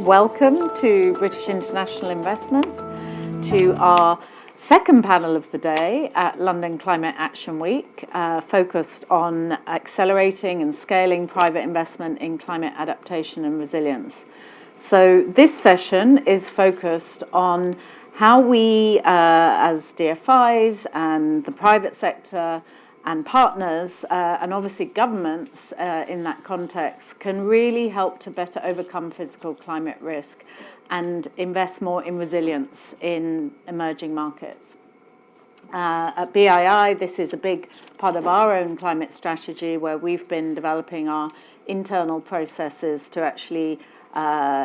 Welcome to British International Investment, to our second panel of the day at London Climate Action Week, focused on accelerating and scaling private investment in climate adaptation and resilience. So this session is focused on how we, as DFIs and the private sector and partners, and obviously governments in that context, can really help to better overcome physical climate risk and invest more in resilience in emerging markets. At BII, this is a big part of our own climate strategy, where we've been developing our internal processes to actually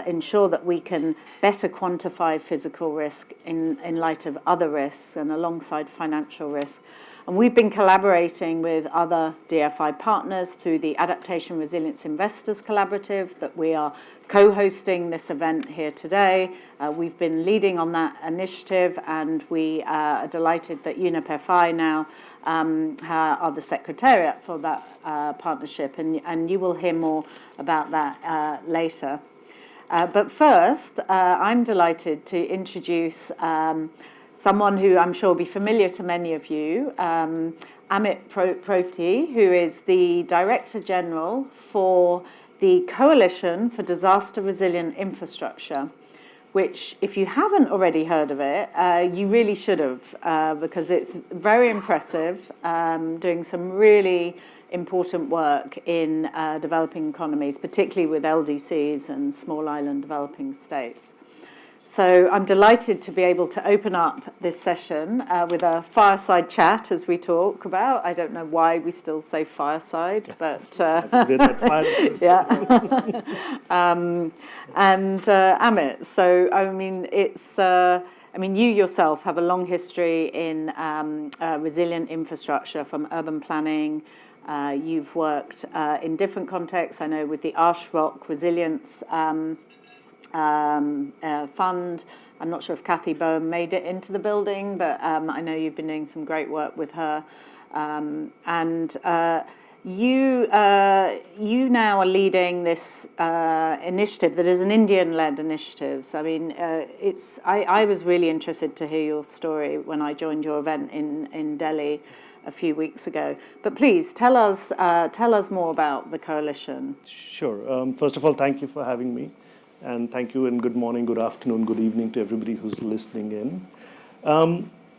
ensure that we can better quantify physical risk in light of other risks and alongside financial risk. And we've been collaborating with other DFI partners through the Adaptation Resilience Investors Collaborative that we are co-hosting this event here today. We've been leading on that initiative, and we are delighted that UNEP FI now are the secretariat for that partnership, and you will hear more about that later. But first, I'm delighted to introduce someone who I'm sure will be familiar to many of you, Amit Proti, who is the Director General for the Coalition for Disaster Resilient Infrastructure, which, if you haven't already heard of it, you really should have, because it's very impressive, doing some really important work in developing economies, particularly with LDCs and small island developing states. So I'm delighted to be able to open up this session with a fireside chat as we talk about. I don't know why we still say fireside, but yeah. And Amit, so I mean, it's you yourself have a long history in resilient infrastructure, from urban planning. You've worked in different contexts. I know with the Ash Rock Resilience fund. I'm not sure if Kathy Bowen made it into the building, but I know you've been doing some great work with her. You now are leading this initiative that is an Indian-led initiative. So, I mean, I was really interested to hear your story when I joined your event in Delhi a few weeks ago. But please tell us more about the coalition. Sure. First of all, thank you for having me. And thank you, and good morning, good afternoon, good evening to everybody who's listening in.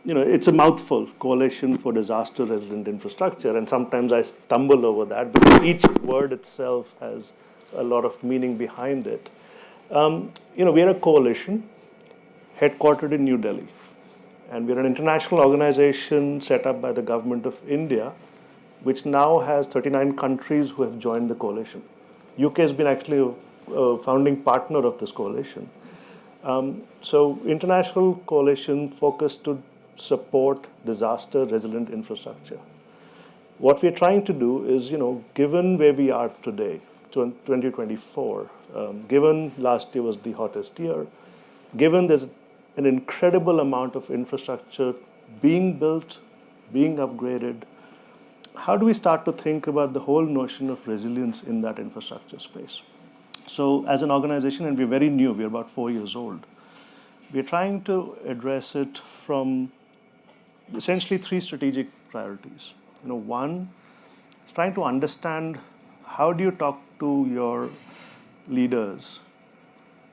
It's a mouthful, Coalition for Disaster Resilient Infrastructure, and sometimes I stumble over that because each word itself has a lot of meaning behind it. We're a coalition headquartered in New Delhi, and we're an international organization set up by the government of India, which now has 39 countries who have joined the coalition. UK has been actually a founding partner of this coalition. So international coalition focused to support disaster resilient infrastructure. What we're trying to do is, given where we are today, 2024, given last year was the hottest year, given there's an incredible amount of infrastructure being built, being upgraded, how do we start to think about the whole notion of resilience in that infrastructure space? So as an organization, and we're very new, we're about 4 years old, we're trying to address it from essentially 3 strategic priorities. One is trying to understand how do you talk to your leaders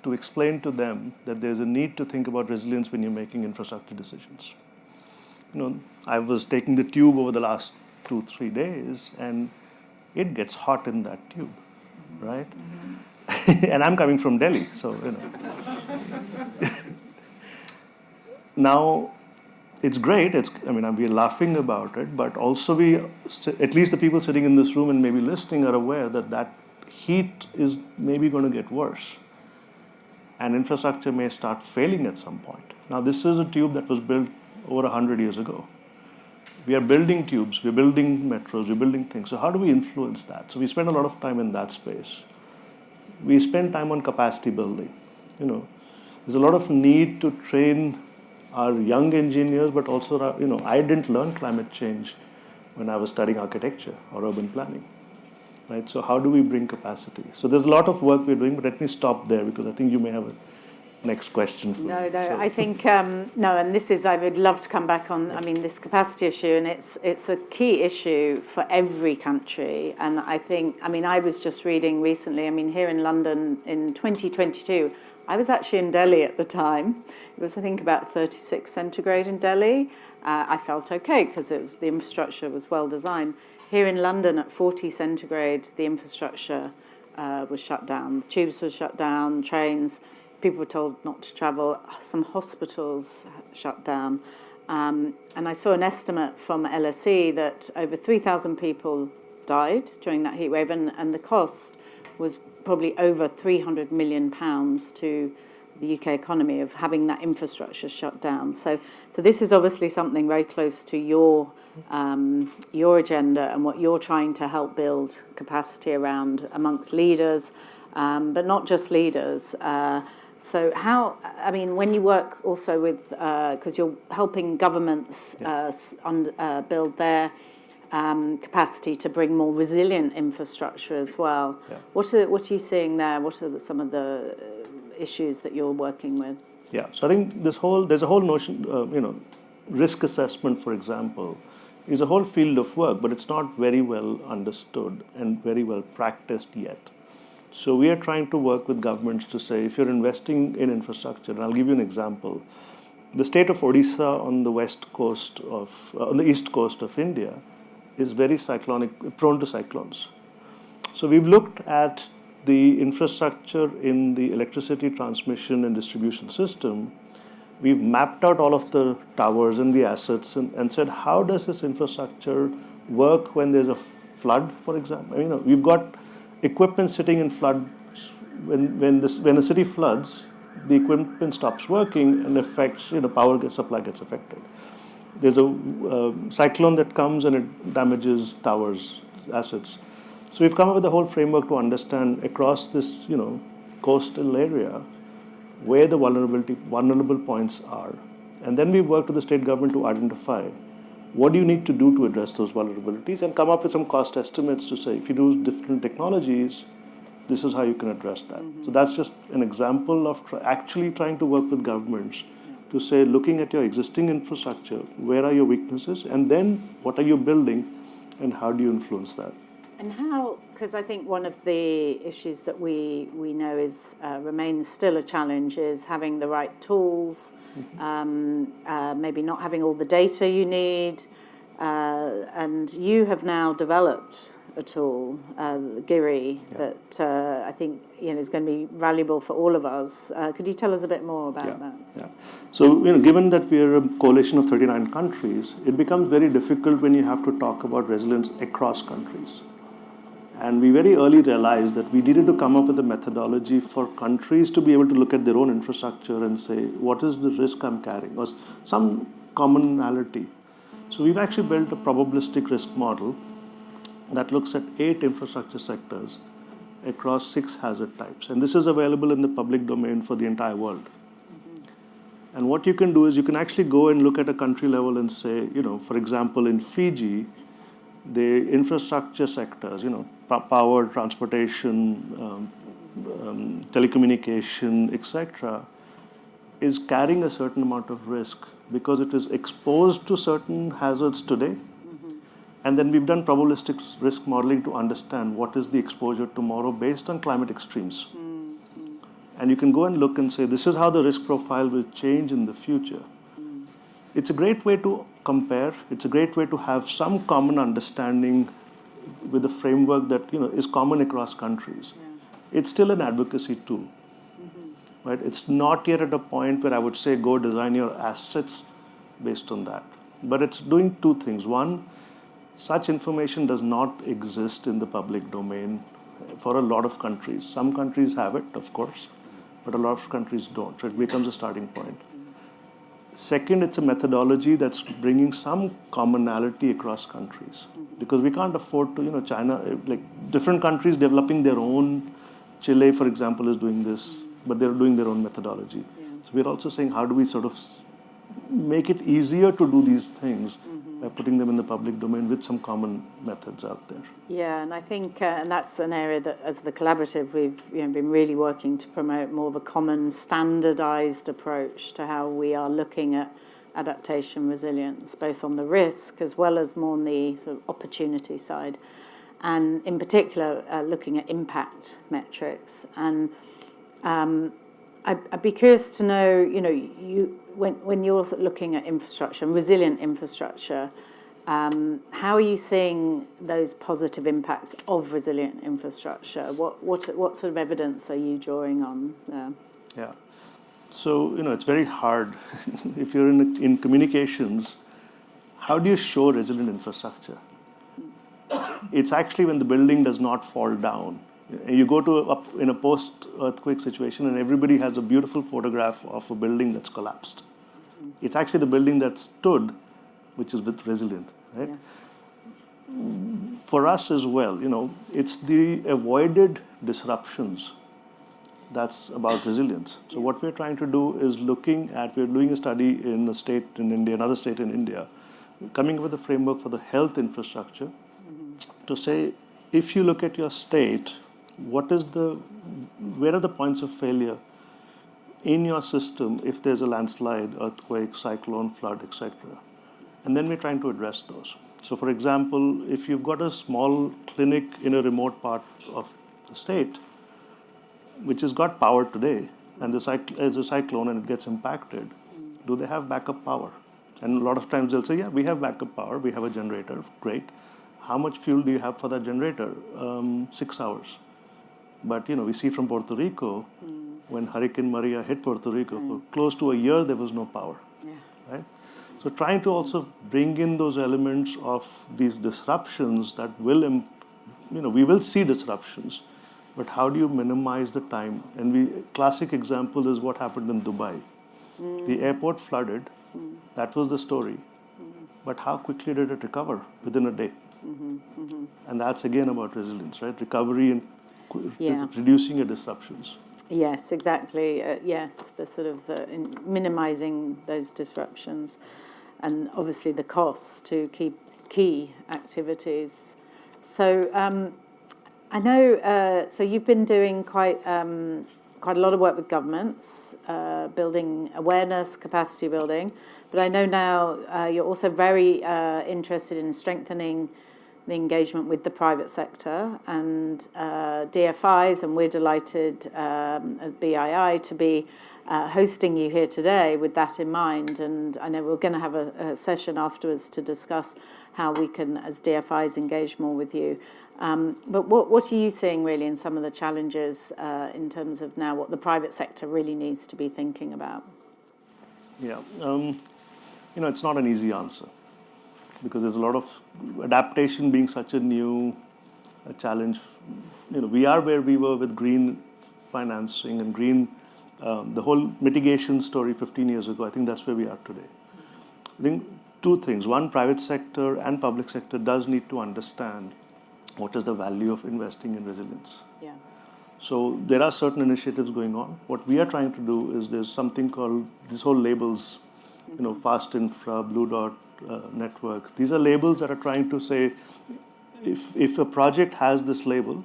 to explain to them that there's a need to think about resilience when you're making infrastructure decisions. I was taking the tube over the last 2-3 days, and it gets hot in that tube, right? Mm-hmm. And I'm coming from Delhi, so, Now, it's great. We're laughing about it, but also at least the people sitting in this room and maybe listening are aware that heat is maybe going to get worse. And infrastructure may start failing at some point. Now, this is a tube that was built over 100 years ago. We are building tubes, we're building metros, we're building things. So how do we influence that? So we spend a lot of time in that space. We spend time on capacity building. There's a lot of need to train our young engineers, but also, I didn't learn climate change when I was studying architecture or urban planning. right? So how do we bring capacity? So there's a lot of work we're doing, but let me stop there because I think you may have a next question for me. No, So. I think, no, and this is, I would love to come back on, I mean, this capacity issue, and it's a key issue for every country. And I think, I mean, I was just reading recently, I mean, here in London in 2022, I was actually in Delhi at the time. It was, I think, about 36 centigrade in Delhi. I felt okay because the infrastructure was well designed. Here in London at 40 centigrade, the infrastructure was shut down. The tubes were shut down, trains. People were told not to travel. Some hospitals shut down. And I saw an estimate from LSE that over 3,000 people died during that heat wave, and the cost was probably over £300 million to the UK economy of having that infrastructure shut down. So this is obviously something very close to your agenda and what you're trying to help build capacity around amongst leaders, but not just leaders. So how, I mean, when you work also with, because you're helping governments build their capacity to bring more resilient infrastructure as well. Yeah. What are you seeing there? What are some of the issues that you're working with? Yeah, so I think there's a whole notion, risk assessment, for example, is a whole field of work, but it's not very well understood and very well practiced yet. So we are trying to work with governments to say, if you're investing in infrastructure, and I'll give you an example. The state of Odisha on the on the east coast of India is very prone to cyclones. So we've looked at the infrastructure in the electricity transmission and distribution system. We've mapped out all of the towers and the assets and said, how does this infrastructure work when there's a flood, for example? We've got equipment sitting in floods. When a city floods, the equipment stops working and affects, power supply gets affected. There's a cyclone that comes and it damages towers, assets. So we've come up with a whole framework to understand across this, coastal area where the vulnerable points are. And then we work with the state government to identify what do you need to do to address those vulnerabilities and come up with some cost estimates to say, if you do different technologies, this is how you can address that. Mm-hmm. So that's just an example of actually trying to work with governments to say, looking at your existing infrastructure, where are your weaknesses, and then what are you building, and how do you influence that? And how, because I think one of the issues that we know is remains still a challenge is having the right tools, maybe not having all the data you need, and you have now developed a tool, GIRI, that I think is going to be valuable for all of us. Could you tell us a bit more about that? Yeah. So given that we are a coalition of 39 countries, it becomes very difficult when you have to talk about resilience across countries. And we very early realized that we needed to come up with a methodology for countries to be able to look at their own infrastructure and say, what is the risk I'm carrying? Or some commonality. So we've actually built a probabilistic risk model that looks at 8 infrastructure sectors across 6 hazard types. And this is available in the public domain for the entire world. Mm-hmm. And what you can do is you can actually go and look at a country level and say, for example, in Fiji, the infrastructure sectors, power, transportation, telecommunication, etc., is carrying a certain amount of risk because it is exposed to certain hazards today. Mm-hmm. And then we've done probabilistic risk modeling to understand what is the exposure tomorrow based on climate extremes. Mm-hmm. And you can go and look and say, this is how the risk profile will change in the future. Mm-hmm. It's a great way to compare. It's a great way to have some common understanding with a framework that is common across countries. Yeah. It's still an advocacy tool, mm-hmm. right? It's not yet at a point where I would say go design your assets based on that. But it's doing 2 things. One, such information does not exist in the public domain for a lot of countries. Some countries have it, of course, but a lot of countries don't. So it becomes a starting point. Second, it's a methodology that's bringing some commonality across countries. Because we can't afford to, China, different countries developing their own. Chile, for example, is doing this, but they're doing their own methodology. Yeah. So we're also saying, how do we sort of make it easier to do these things by putting them in the public domain with some common methods out there. Yeah, and I think, and that's an area that, as the collaborative, we've been really working to promote more of a common, standardised approach to how we are looking at adaptation resilience, both on the risk as well as more on the sort of opportunity side, and in particular looking at impact metrics. And I'd be curious to know, when you're looking at infrastructure, resilient infrastructure, how are you seeing those positive impacts of resilient infrastructure? What sort of evidence are you drawing on there? Yeah. So, it's very hard. If you're in communications, how do you show resilient infrastructure? It's actually when the building does not fall down. You go in a post-earthquake situation and everybody has a beautiful photograph of a building that's collapsed. It's actually the building that stood, which is resilient, right? Yeah. For us as well, it's the avoided disruptions that's about resilience. So what we're trying to do is we're doing a study in a state in India, another state in India, coming up with a framework for the health infrastructure to say, if you look at your state, where are the points of failure in your system if there's a landslide, earthquake, cyclone, flood, etc. And then we're trying to address those. So for example, if you've got a small clinic in a remote part of the state, which has got power today, and there's a cyclone and it gets impacted, do they have backup power? And a lot of times they'll say, yeah, we have backup power, we have a generator, great. How much fuel do you have for that generator? 6 hours. But we see from Puerto Rico, when Hurricane Maria hit Puerto Rico, for close to a year there was no power. Yeah. Right? So trying to also bring in those elements of these disruptions that will, we will see disruptions, but how do you minimize the time? And classic example is what happened in Dubai. The airport flooded, that was the story. But how quickly did it recover? Within a day. And that's again about resilience, right? Recovery and reducing your disruptions. Yes, exactly. Yes, the sort of minimizing those disruptions, and obviously the costs to keep key activities. So I know. So you've been doing quite a lot of work with governments, building awareness, capacity building. But I know now you're also very interested in strengthening the engagement with the private sector and DFIs, and we're delighted as BII to be hosting you here today with that in mind. And I know we're going to have a session afterwards to discuss how we can, as DFIs, engage more with you. But what are you seeing really in some of the challenges in terms of now what the private sector really needs to be thinking about? Yeah, it's not an easy answer, because there's a lot of adaptation being such a new challenge. We are where we were with green financing and green, the whole mitigation story 15 years ago. I think that's where we are today. I think two things. One, private sector and public sector does need to understand what is the value of investing in resilience. Yeah. So there are certain initiatives going on. What we are trying to do is there's something called this whole labels, fast infra, blue dot, network. These are labels that are trying to say, if a project has this label,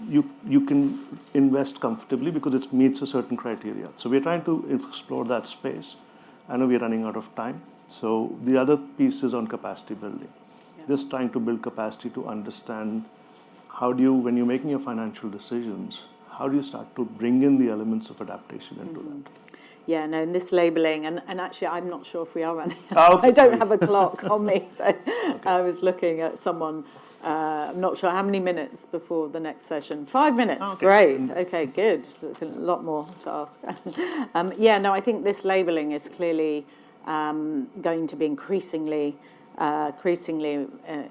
you can invest comfortably because it meets a certain criteria. So we're trying to explore that space. I know we're running out of time. So the other piece is on capacity building. Yeah. Just trying to build capacity to understand when you're making your financial decisions, how do you start to bring in the elements of adaptation into that? Yeah, no, and this labelling, and actually I'm not sure if we are running out. I don't have a clock on me, so okay. I was looking at someone, I'm not sure how many minutes before the next session. 5 minutes, okay. Great, okay, good. A lot more to ask. I think this labelling is clearly going to be increasingly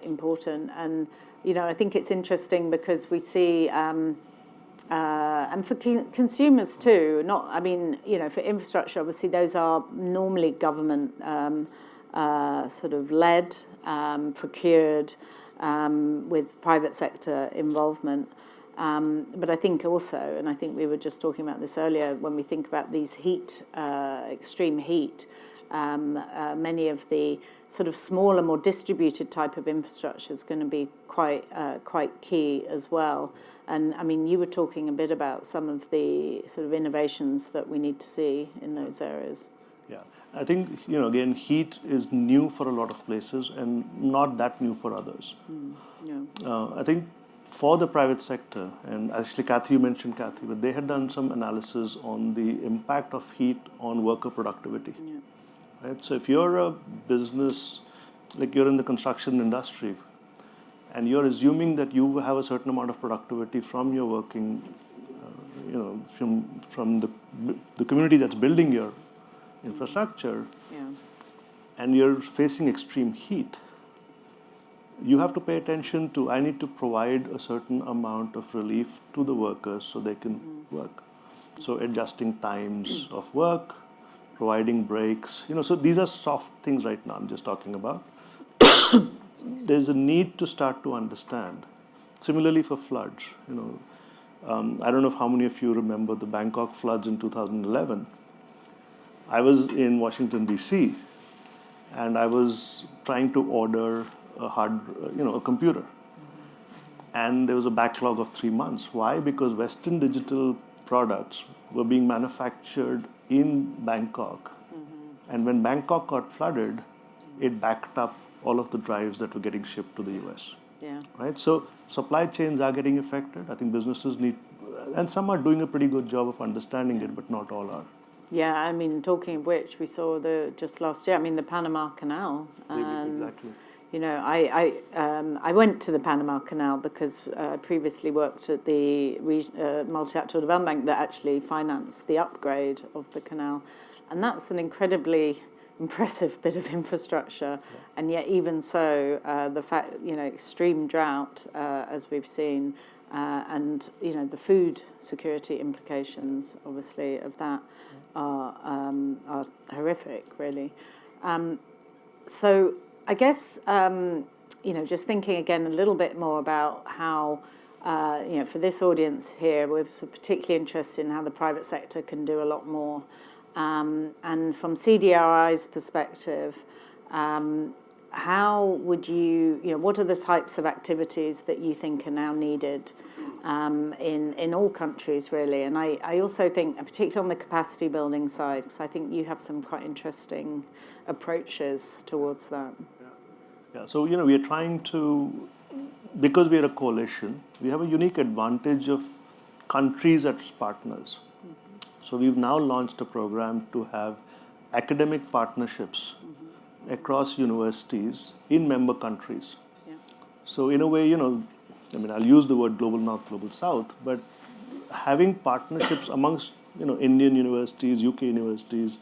important, and I think it's interesting because we see and for consumers too, for infrastructure, obviously those are normally government sort of led, procured, with private sector involvement. But I think also, and I think we were just talking about this earlier, when we think about these extreme heat, many of the sort of smaller, more distributed type of infrastructure is going to be quite key as well. And I mean, you were talking a bit about some of the sort of innovations that we need to see in those areas. Yeah, I think, again, heat is new for a lot of places and not that new for others. I think for the private sector, and actually Kathy, you mentioned Kathy, but they had done some analysis on the impact of heat on worker productivity. Right? So if you're a business, like you're in the construction industry, and you're assuming that you have a certain amount of productivity from your working, from the community that's building your infrastructure, and you're facing extreme heat, you have to pay attention to, I need to provide a certain amount of relief to the workers so they can work. So adjusting times of work, providing breaks, so these are soft things right now I'm just talking about. There's a need to start to understand. Similarly for floods, I don't know how many of you remember the Bangkok floods in 2011. I was in Washington, D.C., and I was trying to order a computer. And there was a backlog of 3 months. Why? Because Western digital products were being manufactured in Bangkok. And when Bangkok got flooded, it backed up all of the drives that were getting shipped to the US. Right? So supply chains are getting affected. I think businesses need, and some are doing a pretty good job of understanding it, but not all are. Yeah, I mean, talking of which, we saw just last year, the Panama Canal. Exactly. I went to the Panama Canal because I previously worked at the Multilateral Development Bank that actually financed the upgrade of the canal. And that's an incredibly impressive bit of infrastructure. And yet even so, the fact, extreme drought, as we've seen, and, the food security implications, obviously, of that are horrific, really. So I guess, just thinking again a little bit more about how, for this audience here, we're particularly interested in how the private sector can do a lot more. And from CDRI's perspective, how would what are the types of activities that you think are now needed in all countries, really? And I also think, particularly on the capacity building side, because I think you have some quite interesting approaches towards that. Yeah, so, we are trying to, because we are a coalition, we have a unique advantage of countries as partners. So we've now launched a program to have academic partnerships across universities in member countries. So in a way, I'll use the word global north, global south, but having partnerships amongst, Indian universities, UK universities,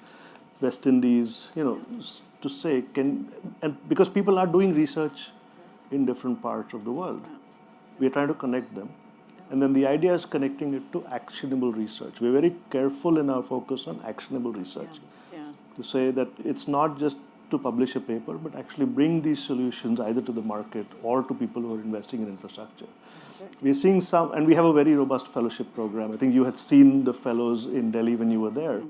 West Indies, to say, and because people are doing research in different parts of the world, we are trying to connect them. And then the idea is connecting it to actionable research. We're very careful in our focus on actionable research. To say that it's not just to publish a paper, but actually bring these solutions either to the market or to people who are investing in infrastructure. We're seeing some, and we have a very robust fellowship program. I think you had seen the fellows in Delhi when you were there.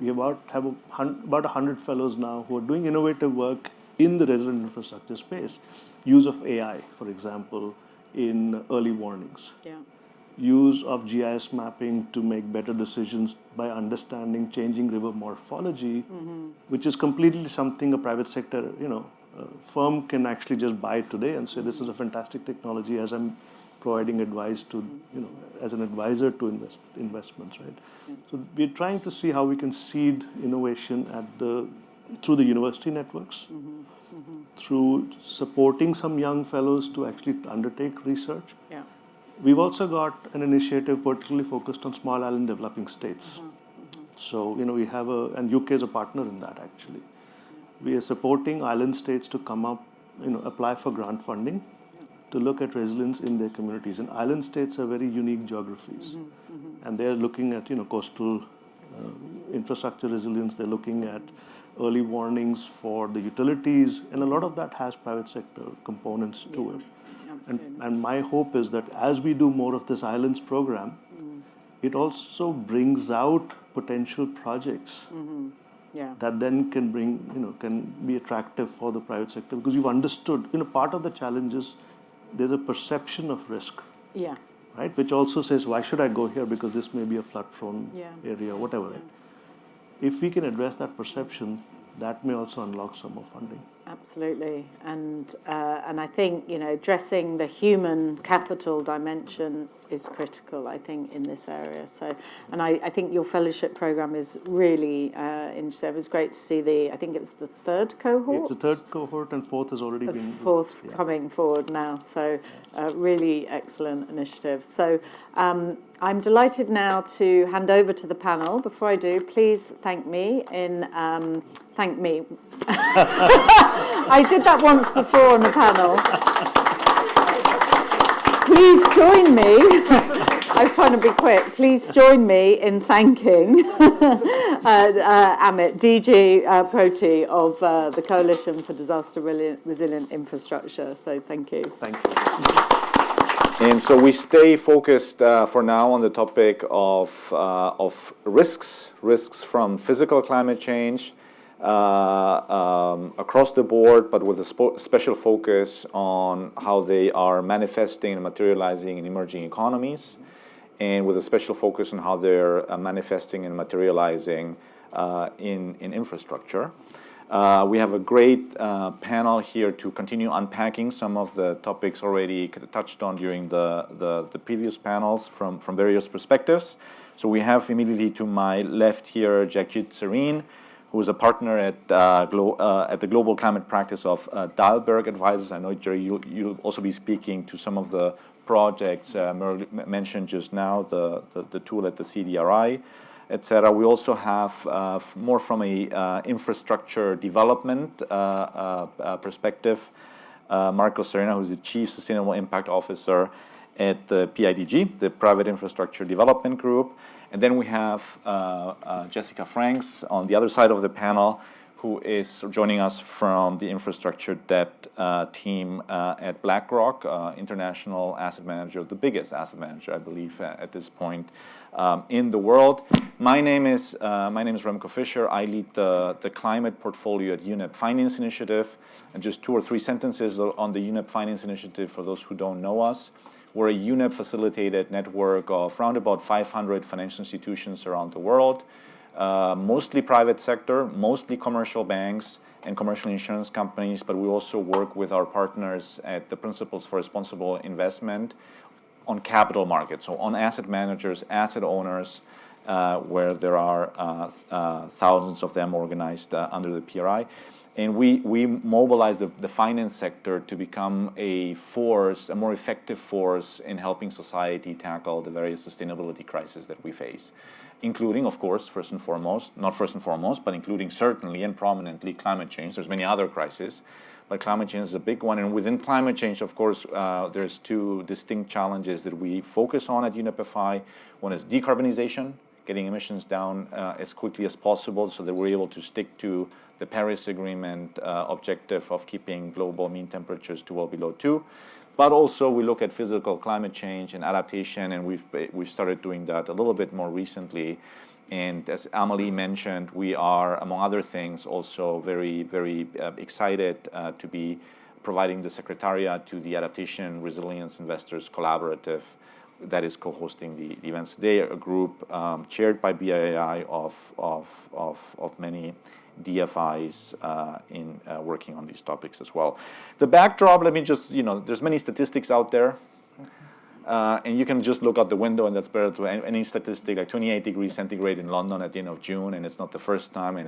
We have about 100 fellows now who are doing innovative work in the resident infrastructure space. Use of AI, for example, in early warnings. Use of GIS mapping to make better decisions by understanding changing river morphology, which is completely something a private sector, firm can actually just buy today and say, this is a fantastic technology as I'm providing advice to, as an advisor to investments, right? So we're trying to see how we can seed innovation through the university networks, through supporting some young fellows to actually undertake research. We've also got an initiative particularly focused on small island developing states. So, we have and UK is a partner in that actually. We are supporting island states to come up, apply for grant funding to look at resilience in their communities. And island states are very unique geographies. And they're looking at, coastal infrastructure resilience. They're looking at early warnings for the utilities. And a lot of that has private sector components to it. And my hope is that as we do more of this islands program, it also brings out potential projects that then can bring, can be attractive for the private sector, because you've understood, part of the challenge is there's a perception of risk. Yeah. Right? Which also says, why should I go here? Because this may be a flood-prone area, whatever. Right? If we can address that perception, that may also unlock some more funding. Absolutely, and I think addressing the human capital dimension is critical, I think, in this area. So, and I think your fellowship program is really interesting. It was great to see I think it was the third cohort. It's the third cohort, and fourth has already been. Fourth coming forward now. So, really excellent initiative. So, I'm delighted now to hand over to the panel. Before I do, please thank me. Thank me. I did that once before on a panel. Please join me. I was trying to be quick. Please join me in thanking Amit, DG Proti of the Coalition for Disaster Resilient Infrastructure. So thank you. Thank you. And so we stay focused for now on the topic of risks from physical climate change across the board, but with a special focus on how they are manifesting and materializing in emerging economies, and with a special focus on how they're manifesting and materializing in infrastructure. We have a great panel here to continue unpacking some of the topics already touched on during the previous panels from various perspectives. So we have immediately to my left here Jagjit Sareen, who is a partner at the Global Climate Practice of Dahlberg Advisors. I know, Jerry, you'll also be speaking to some of the projects mentioned just now, the tool at the CDRI, etc. We also have more from a infrastructure development perspective, Marco Serena, who's the Chief Sustainable Impact Officer at the PIDG, the Private Infrastructure Development Group. And then we have Jessica Franks on the other side of the panel, who is joining us from the infrastructure debt team at BlackRock, international asset manager, the biggest asset manager, I believe, at this point in the world. My name is Remco Fischer. I lead the climate portfolio at UNEP Finance Initiative. And just 2 or 3 sentences on the UNEP Finance Initiative for those who don't know us. We're a UNEP-facilitated network of around about 500 financial institutions around the world, mostly private sector, mostly commercial banks and commercial insurance companies, but we also work with our partners at the Principles for Responsible Investment on capital markets, so on asset managers, asset owners, where there are thousands of them organized under the PRI. And we mobilize the finance sector to become a force, a more effective force in helping society tackle the various sustainability crises that we face, including, of course, not first and foremost, but including certainly and prominently climate change. There's many other crises, but climate change is a big one. And within climate change, of course, there's 2 distinct challenges that we focus on at UNEP-FI. One is decarbonization, getting emissions down as quickly as possible so that we're able to stick to the Paris Agreement objective of keeping global mean temperatures to well below 2. But also we look at physical climate change and adaptation, and we've started doing that a little bit more recently. And as Amal-Lee mentioned, we are, among other things, also very, very excited to be providing the Secretariat to the Adaptation Resilience Investors Collaborative that is co-hosting the events today, a group chaired by BII of many DFIs in working on these topics as well. The backdrop, let me just, there's many statistics out there, and you can just look out the window, and that's better to any statistic, like 28 degrees centigrade in London at the end of June, and it's not the first time, and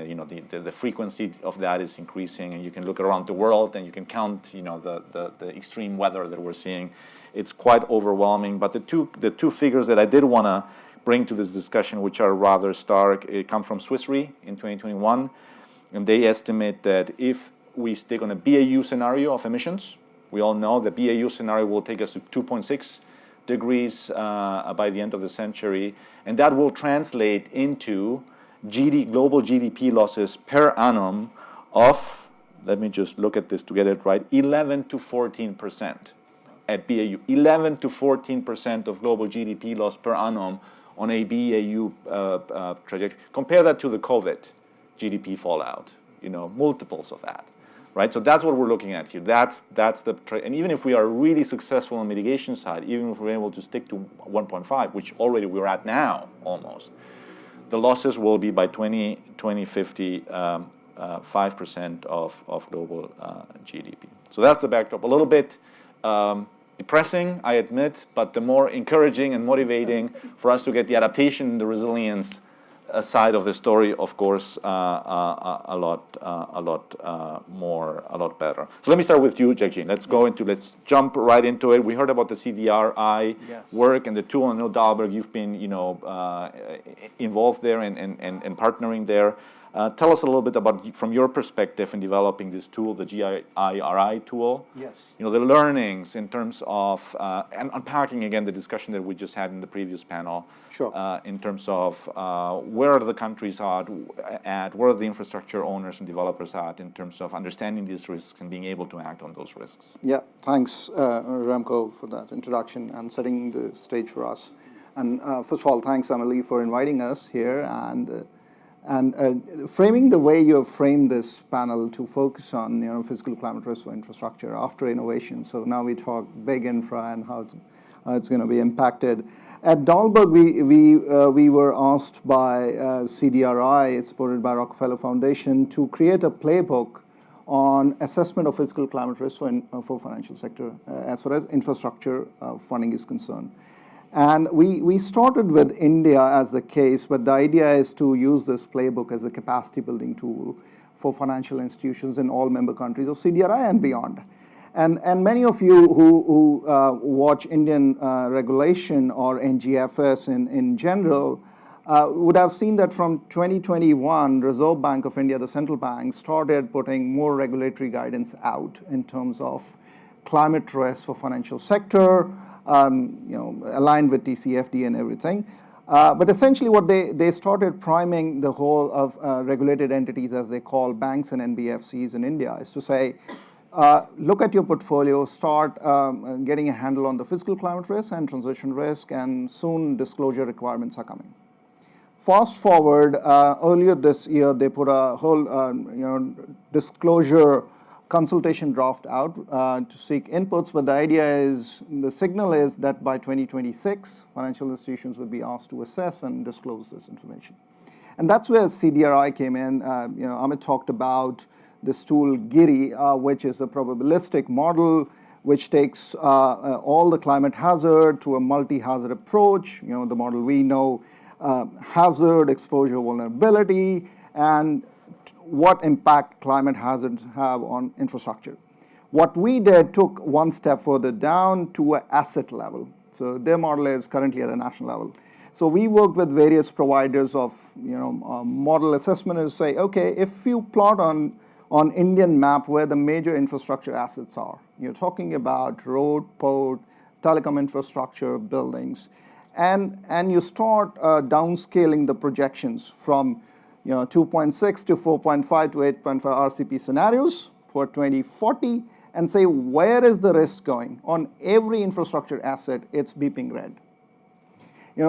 the frequency of that is increasing, and you can look around the world, and you can count, the extreme weather that we're seeing. It's quite overwhelming, but the two figures that I did want to bring to this discussion, which are rather stark, come from Swiss Re in 2021. And they estimate that if we stick on a BAU scenario of emissions, we all know the BAU scenario will take us to 2.6 degrees by the end of the century. And that will translate into global GDP losses per annum of, let me just look at this to get it right, 11 to 14% at BAU. 11 to 14% of global GDP loss per annum on a BAU trajectory. Compare that to the COVID GDP fallout, multiples of that, right? So that's what we're looking at here. That's and even if we are really successful on the mitigation side, even if we're able to stick to 1.5, which already we're at now almost, the losses will be by 2050 5% of global GDP. So that's the backdrop. A little bit depressing, I admit, but the more encouraging and motivating for us to get the adaptation, the resilience side of the story, of course, a lot better. So let me start with you, Jagjin. Let's jump right into it. We heard about the CDRI work and the tool. I know, Dahlberg, you've been, involved there and partnering there. Tell us a little bit about, from your perspective in developing this tool, the GIRI tool. Yes. The learnings in terms of, and unpacking again the discussion that we just had in the previous panel. Sure. In terms of where are the countries at, where are the infrastructure owners and developers at in terms of understanding these risks and being able to act on those risks. Yeah, thanks, Remco, for that introduction and setting the stage for us. And first of all, thanks, Amal-Lee, for inviting us here and framing the way you have framed this panel to focus on physical climate risk for infrastructure after innovation. So now we talk big infra and how it's going to be impacted. At Dahlberg, we were asked by CDRI, supported by Rockefeller Foundation, to create a playbook on assessment of physical climate risk for financial sector as far as infrastructure funding is concerned. And we started with India as the case, but the idea is to use this playbook as a capacity building tool for financial institutions in all member countries of CDRI and beyond. And many of you who watch Indian regulation or NGFS in general would have seen that from 2021, Reserve Bank of India, the central bank, started putting more regulatory guidance out in terms of climate risk for financial sector, aligned with TCFD and everything. But essentially what they started priming the whole of regulated entities, as they call banks and NBFCs in India, is to say, look at your portfolio, start getting a handle on the physical climate risk and transition risk, and soon disclosure requirements are coming. Fast forward, earlier this year, they put a whole disclosure consultation draft out to seek inputs, but the idea is, the signal is that by 2026, financial institutions will be asked to assess and disclose this information. And that's where CDRI came in. Amit talked about this tool, GIRI, which is a probabilistic model which takes all the climate hazard to a multi-hazard approach. The model we know, hazard, exposure, vulnerability, and what impact climate hazards have on infrastructure. What we did took one step further down to an asset level. So their model is currently at a national level. So we worked with various providers of model assessment and say, okay, if you plot on Indian map where the major infrastructure assets are, you're talking about road, port, telecom infrastructure, buildings, and you start downscaling the projections from 2.6 to 4.5 to 8.5 RCP scenarios for 2040, and say, where is the risk going? On every infrastructure asset, it's beeping red.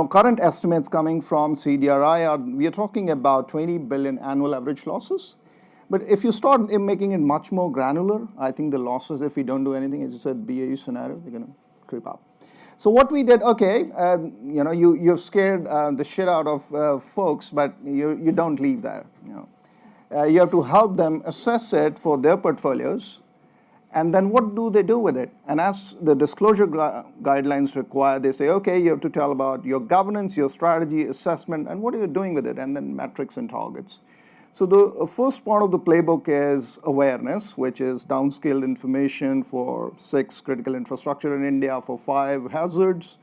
Current estimates coming from CDRI we are talking about 20 billion annual average losses. But if you start making it much more granular, I think the losses, if we don't do anything, as you said, BAU scenario, they're going to creep up. So what we did, okay, you've scared the shit out of folks, but you don't leave there. You have to help them assess it for their portfolios, and then what do they do with it? And as the disclosure guidelines require, they say, okay, you have to tell about your governance, your strategy, assessment, and what are you doing with it, and then metrics and targets. So the first part of the playbook is awareness, which is downscaled information for 6 critical infrastructure in India, for 5 hazards,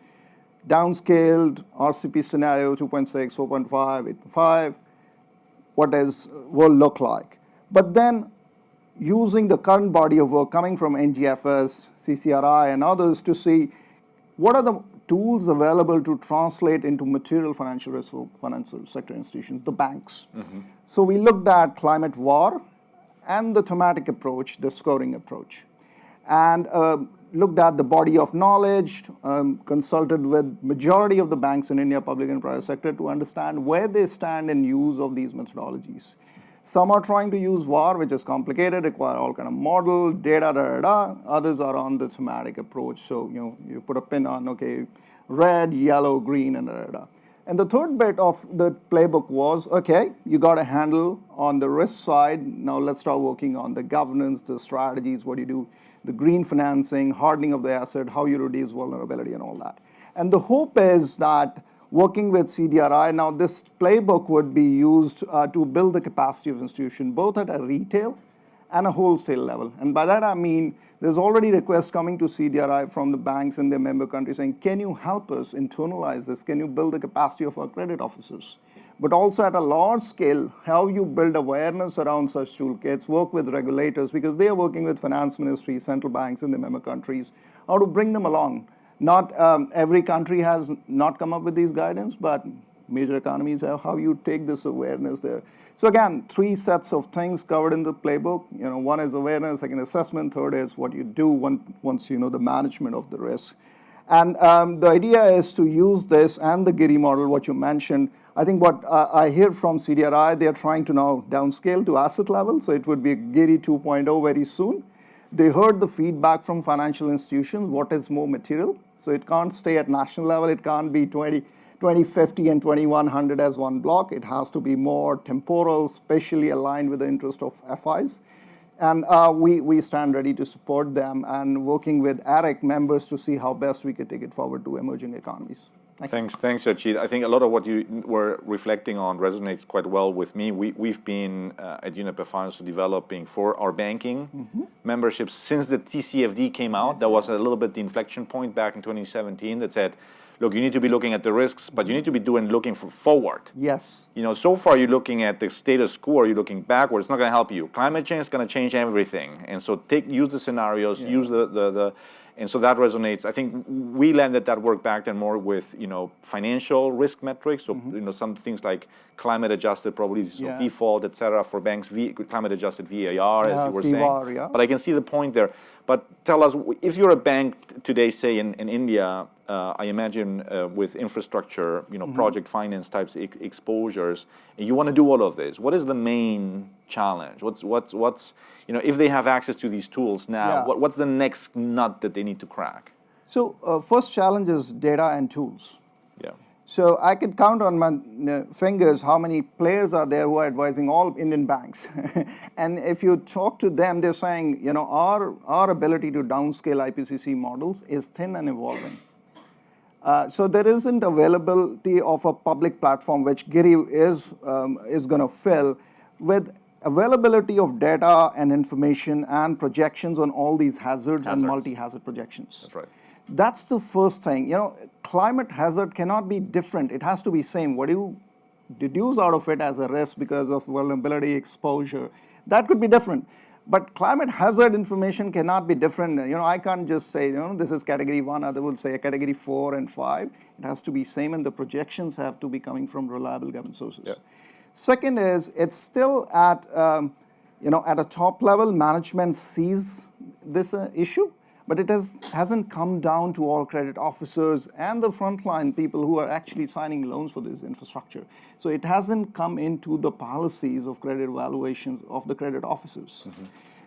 downscaled RCP scenario 2.6, 4.5, 8.5, what does world look like? But then using the current body of work coming from NGFS, CCRI, and others to see what are the tools available to translate into material financial risk for financial sector institutions, the banks. Mm-hmm. So we looked at climate VAR and the thematic approach, the scoring approach, and looked at the body of knowledge, consulted with majority of the banks in India, public and private sector, to understand where they stand in use of these methodologies. Some are trying to use VAR, which is complicated, require all kind of model, data, Others are on the thematic approach. So, you put a pin on, okay, red, yellow, green, and And the third bit of the playbook was, okay, you got a handle on the risk side. Now let's start working on the governance, the strategies, what you do, the green financing, hardening of the asset, how you reduce vulnerability and all that. And the hope is that working with CDRI, now this playbook would be used to build the capacity of institution, both at a retail and a wholesale level. And by that I mean, there's already requests coming to CDRI from the banks in their member countries saying, can you help us internalize this? Can you build the capacity of our credit officers? But also at a large scale, how you build awareness around such toolkits, work with regulators, because they are working with finance ministries, central banks in the member countries, how to bring them along. Not every country has not come up with these guidance, but major economies have, how you take this awareness there. So again, 3 sets of things covered in the playbook. One is awareness, second assessment, third is what you do once you know the management of the risk. And the idea is to use this and the Giri model, what you mentioned. I think what I hear from CDRI, they're trying to now downscale to asset level, so it would be Giri 2.0 very soon. They heard the feedback from financial institutions, what is more material. So it can't stay at national level, it can't be 2050 and 2100 as one block. It has to be more temporal, spatially aligned with the interest of FIs. And we stand ready to support them and working with ARIC members to see how best we could take it forward to emerging economies. Thanks, Ajit. I think a lot of what you were reflecting on resonates quite well with me. We've been at UNEP also developing for our banking memberships since the TCFD came out. That was a little bit the inflection point back in 2017 that said, look, you need to be looking at the risks, but you need to be looking forward. Yes. So far you're looking at the status quo, or you're looking backward. It's not going to help you. Climate change is going to change everything, and so use the scenarios, use the and so that resonates. I think we landed that work back then more with financial risk metrics. So some things like climate adjusted probabilities of default, et cetera, for banks, climate adjusted VAR, as you were saying. But I can see the point there. But tell us, if you're a bank today, say in India, I imagine with infrastructure, project finance types exposures, and you want to do all of this, what is the main challenge? What's if they have access to these tools now, what's the next nut that they need to crack? So first challenge is data and tools. Yeah. So I could count on my fingers how many players are there who are advising all Indian banks. And if you talk to them, they're saying, our ability to downscale IPCC models is thin and evolving. So there isn't availability of a public platform, which Giri is going to fill with availability of data and information and projections on all these hazards and multi-hazard projections. That's right. That's the first thing. Climate hazard cannot be different. It has to be same. What do you deduce out of it as a risk because of vulnerability, exposure? That could be different. But climate hazard information cannot be different. I can't just say, this is category 1, other will say category 4 and 5. It has to be same, and the projections have to be coming from reliable government sources. Yeah. Second is, it's still at a top level, management sees this issue, but it hasn't come down to all credit officers and the frontline people who are actually signing loans for this infrastructure. So it hasn't come into the policies of credit evaluations of the credit officers.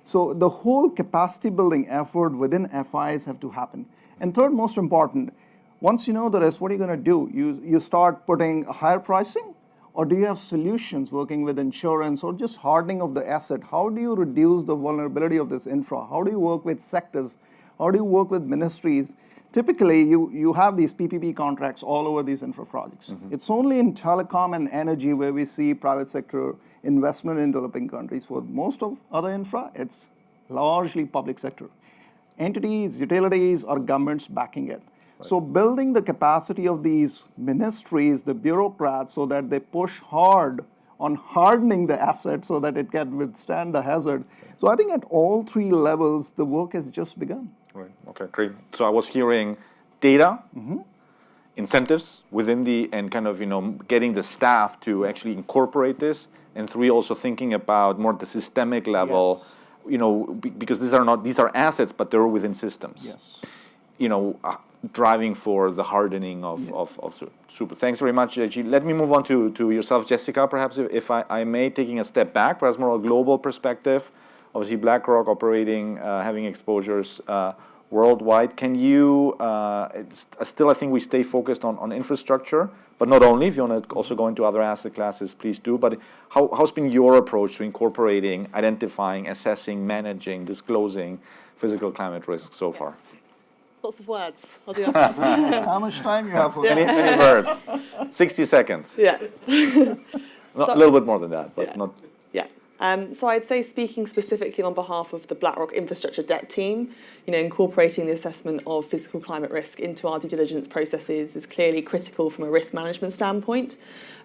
So the whole capacity building effort within FIs have to happen. And third, most important, once you know the risk, what are you going to do? You start putting higher pricing? Or do you have solutions working with insurance or just hardening of the asset? How do you reduce the vulnerability of this infra? How do you work with sectors? How do you work with ministries? Typically, you have these PPP contracts all over these infra projects. It's only in telecom and energy where we see private sector investment in developing countries. For most of other infra, it's largely public sector. Entities, utilities, or governments backing it. So building the capacity of these ministries, the bureaucrats, so that they push hard on hardening the asset so that it can withstand the hazard. So I think at all 3 levels, the work has just begun. Right, okay, great. So I was hearing data, incentives within and kind of, getting the staff to actually incorporate this. And 3, also thinking about more the systemic level, because these are assets, but they're within systems. Yes. driving for the hardening of super. Thanks very much, G. Let me move on to yourself, Jessica, perhaps, if I may, taking a step back, perhaps more a global perspective. Obviously, BlackRock operating, having exposures worldwide. Can you, still I think we stay focused on infrastructure, but not only. If you want to also go into other asset classes, please do. But how's been your approach to incorporating, identifying, assessing, managing, disclosing physical climate risk so far? Lots of words. I'll do that. How much time you have for Many verbs. 60 seconds. Yeah. A little bit more than that, but not. Yeah. So I'd say, speaking specifically on behalf of the BlackRock infrastructure debt team, incorporating the assessment of physical climate risk into our due diligence processes is clearly critical from a risk management standpoint,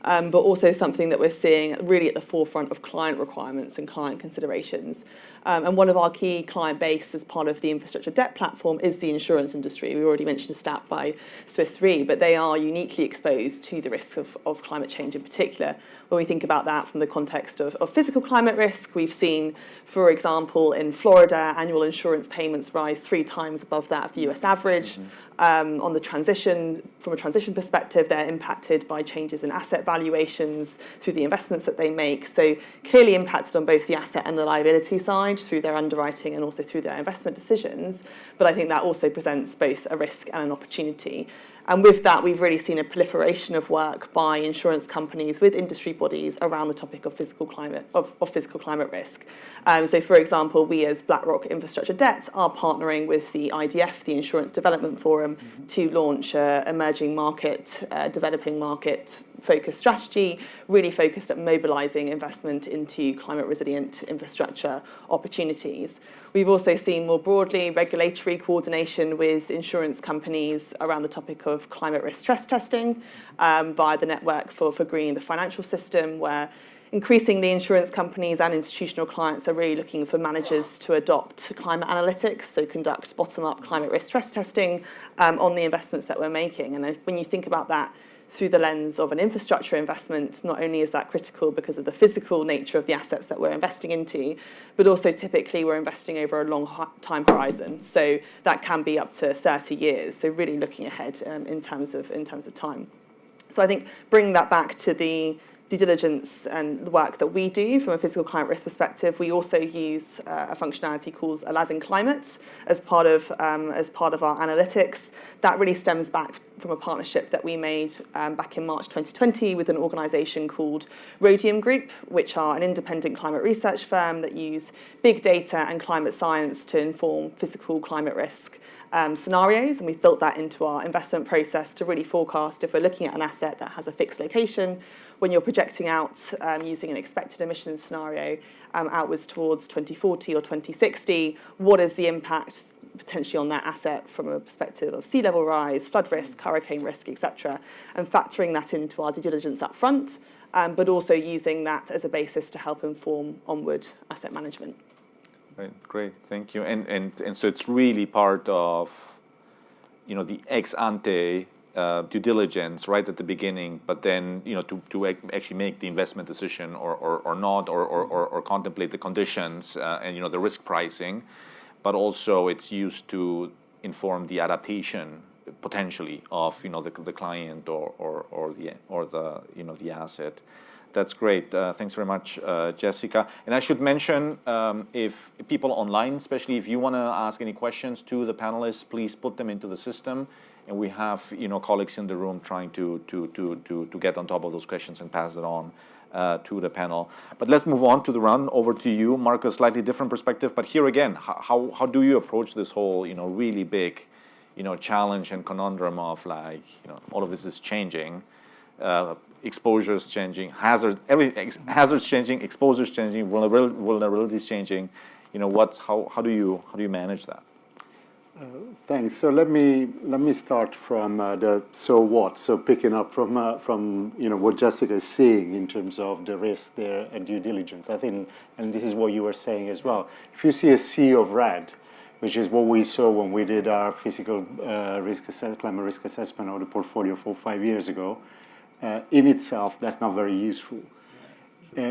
but also something that we're seeing really at the forefront of client requirements and client considerations. And one of our key client base as part of the infrastructure debt platform is the insurance industry. We already mentioned a stat by Swiss Re, but they are uniquely exposed to the risks of climate change in particular. When we think about that from the context of physical climate risk, we've seen, for example, in Florida, annual insurance payments rise 3 times above that of the US average. On the transition, from a transition perspective, they're impacted by changes in asset valuations through the investments that they make. So clearly impacted on both the asset and the liability side through their underwriting and also through their investment decisions. But I think that also presents both a risk and an opportunity. And with that, we've really seen a proliferation of work by insurance companies with industry bodies around the topic of physical climate risk. So, for example, we as BlackRock Infrastructure Debt are partnering with the IDF, the Insurance Development Forum, to launch an emerging market, developing market focused strategy, really focused at mobilising investment into climate resilient infrastructure opportunities. We've also seen more broadly regulatory coordination with insurance companies around the topic of climate risk stress testing via the Network for Greening the Financial System, where increasingly insurance companies and institutional clients are really looking for managers to adopt climate analytics, so conduct bottom-up climate risk stress testing on the investments that we're making. And when you think about that through the lens of an infrastructure investment, not only is that critical because of the physical nature of the assets that we're investing into, but also typically we're investing over a long time horizon. So that can be up to 30 years. So really looking ahead in terms of time. So I think bringing that back to the due diligence and the work that we do from a physical climate risk perspective, we also use a functionality called Aladdin Climate as part of our analytics. That really stems back from a partnership that we made back in March 2020 with an organisation called Rhodium Group, which are an independent climate research firm that use big data and climate science to inform physical climate risk scenarios, and we've built that into our investment process to really forecast if we're looking at an asset that has a fixed location, when you're projecting out using an expected emissions scenario outwards towards 2040 or 2060, what is the impact potentially on that asset from a perspective of sea level rise, flood risk, hurricane risk, etc., and factoring that into our due diligence up front, but also using that as a basis to help inform onward asset management. Right, great, thank you. And so it's really part of, the ex ante due diligence right at the beginning, but then to actually make the investment decision or not, or contemplate the conditions and the risk pricing, but also it's used to inform the adaptation potentially of the client or the asset. That's great. Thanks very much, Jessica. And I should mention, if people online, especially if you want to ask any questions to the panelists, please put them into the system. And we have colleagues in the room trying to get on top of those questions and pass it on to the panel. But let's move on to the run. Over to you, Marcus. Slightly different perspective, but here again, how do you approach this whole really big challenge and conundrum of all of this is changing. Exposures changing, hazards changing, exposures changing, vulnerabilities changing. How do you manage that? Thanks. So let me start from the so what. So picking up from what Jessica is seeing in terms of the risk there and due diligence. I think, and this is what you were saying as well. If you see a sea of red, which is what we saw when we did our physical climate risk assessment of the portfolio 4 or 5 years ago. In itself, that's not very useful.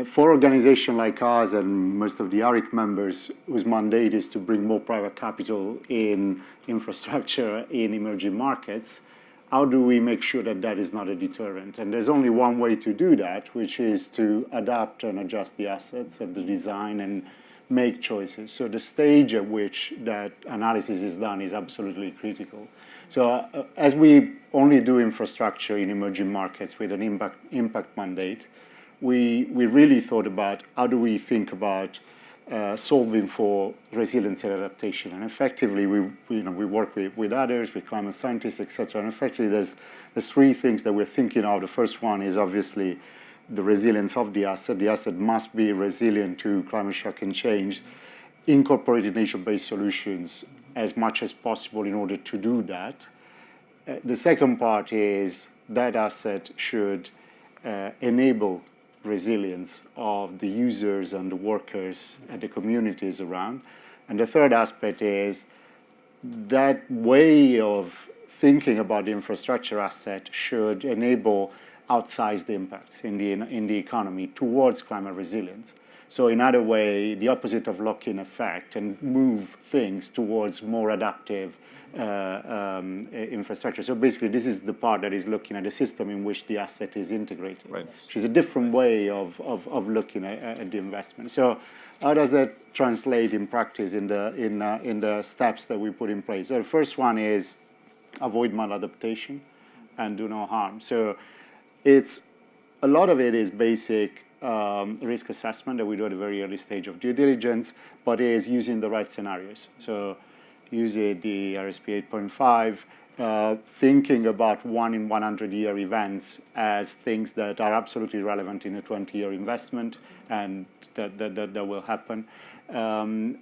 for organizations like ours and most of the ARIC members whose mandate is to bring more private capital in infrastructure in emerging markets, how do we make sure that that is not a deterrent? And there's only one way to do that, which is to adapt and adjust the assets and the design and make choices. So the stage at which that analysis is done is absolutely critical. So as we only do infrastructure in emerging markets with an impact mandate, we really thought about how do we think about solving for resilience and adaptation. And effectively, we work with others, with climate scientists, etc. And effectively, there's three things that we're thinking of. The first one is obviously the resilience of the asset. The asset must be resilient to climate shock and change, incorporating nature-based solutions as much as possible in order to do that. The second part is that asset should enable resilience of the users and the workers and the communities around. And the third aspect is that way of thinking about the infrastructure asset should enable outsized impacts in the economy towards climate resilience. So in other way, the opposite of lock-in effect, and move things towards more adaptive infrastructure. So basically, this is the part that is looking at the system in which the asset is integrated, right, which is a different way of looking at the investment. So how does that translate in practice in the steps that we put in place? So the first one is avoid maladaptation and do no harm. So it's a lot of it is basic risk assessment that we do at a very early stage of due diligence, but is using the right scenarios. So using the RSP 8.5, thinking about 1 in 100 year events as things that are absolutely relevant in a 20-year investment and that will happen, and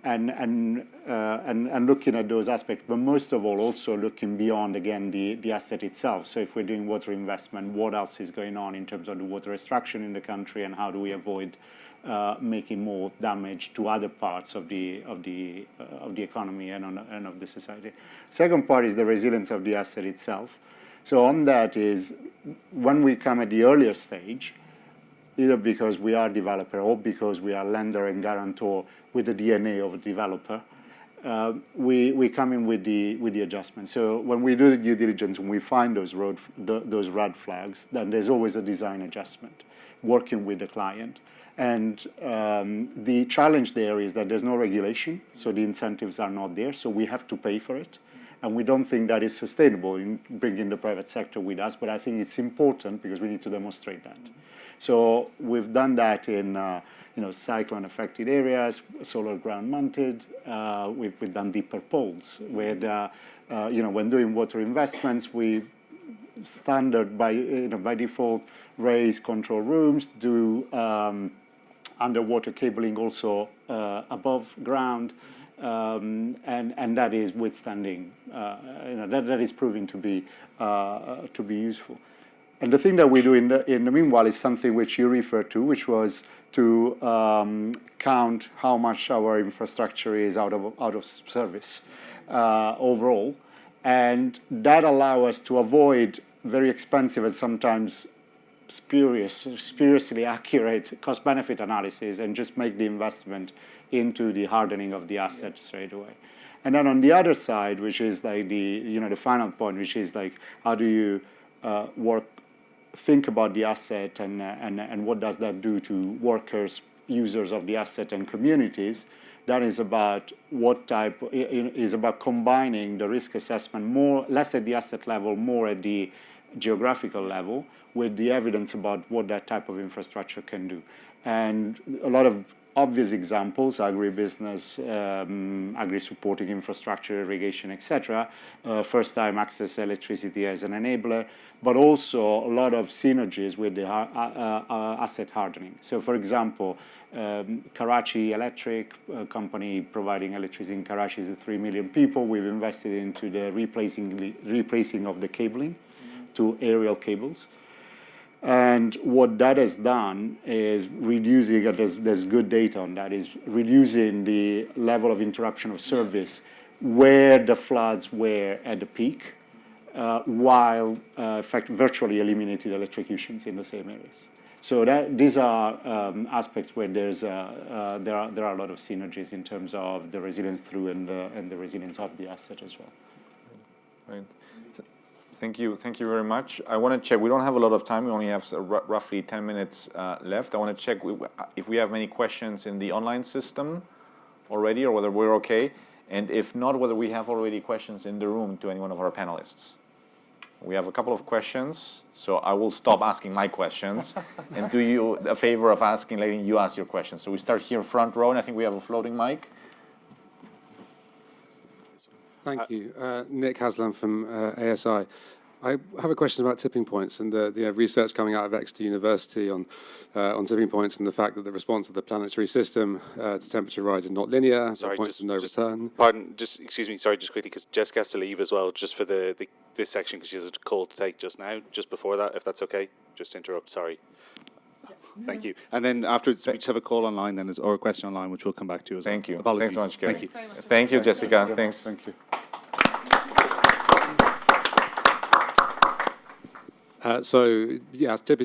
looking at those aspects, but most of all also looking beyond, again, the asset itself. So if we're doing water investment, what else is going on in terms of the water extraction in the country, and how do we avoid making more damage to other parts of the economy and of the society. Second part is the resilience of the asset itself. So on that is when we come at the earlier stage, either because we are a developer or because we are lender and guarantor with the DNA of a developer, we come in with the adjustment. So when we do the due diligence and we find those red flags, then there's always a design adjustment, working with the client. And the challenge there is that there's no regulation, so the incentives are not there, so we have to pay for it. And we don't think that is sustainable in bringing the private sector with us, but I think it's important because we need to demonstrate that. So we've done that in cyclone-affected areas, solar ground-mounted. We've done deeper poles with, when doing water investments, we standard by default raise control rooms, do underwater cabling also above ground, and that is withstanding. That is proving to be useful. And the thing that we do in the meanwhile is something which you referred to, which was to count how much our infrastructure is out of service overall, and that allows us to avoid very expensive and sometimes spuriously accurate cost-benefit analysis and just make the investment into the hardening of the asset straight away. And then on the other side, which is like the final point, which is like how do you think about the asset and what does that do to workers, users of the asset, and communities. That is about about combining the risk assessment less at the asset level, more at the geographical level, with the evidence about what that type of infrastructure can do. And a lot of obvious examples, agribusiness, agri-supporting infrastructure, irrigation, etc., first-time access electricity as an enabler, but also a lot of synergies with the asset hardening. So, for example, Karachi Electric, a company providing electricity in Karachi to 3 million people, we've invested into the replacing of the cabling to aerial cables. And what that has done is reducing, there's good data on that, is reducing the level of interruption of service where the floods were at the peak, while in fact virtually eliminated electrocutions in the same areas. So these are aspects where there are a lot of synergies in terms of the resilience through and the resilience of the asset as well. Right. Thank you very much. I want to check. We don't have a lot of time. We only have roughly 10 minutes left. I want to check if we have many questions in the online system already, or whether we're okay. And if not, whether we have already questions in the room to any one of our panelists. We have a couple of questions, so I will stop asking my questions and do you a favor of letting you ask your questions. So we start here front row, and I think we have a floating mic. Thank you. Nick Haslam from ASI. I have a question about tipping points and the research coming out of Exeter University on tipping points and the fact that the response of the planetary system to temperature rise is not linear. Sorry, points of no return. Pardon, excuse me, sorry, just quickly, because Jessica has to leave as well, just for this section, because she has a call to take just now, just before that, if that's okay. Just to interrupt, sorry. Thank you. And then afterwards, we just have a call online then, or a question online, which we'll come back to as well. Thank you. Apologies. Thanks so much, Gary. Thank you. Thank you, Jessica. Thanks. Thank you.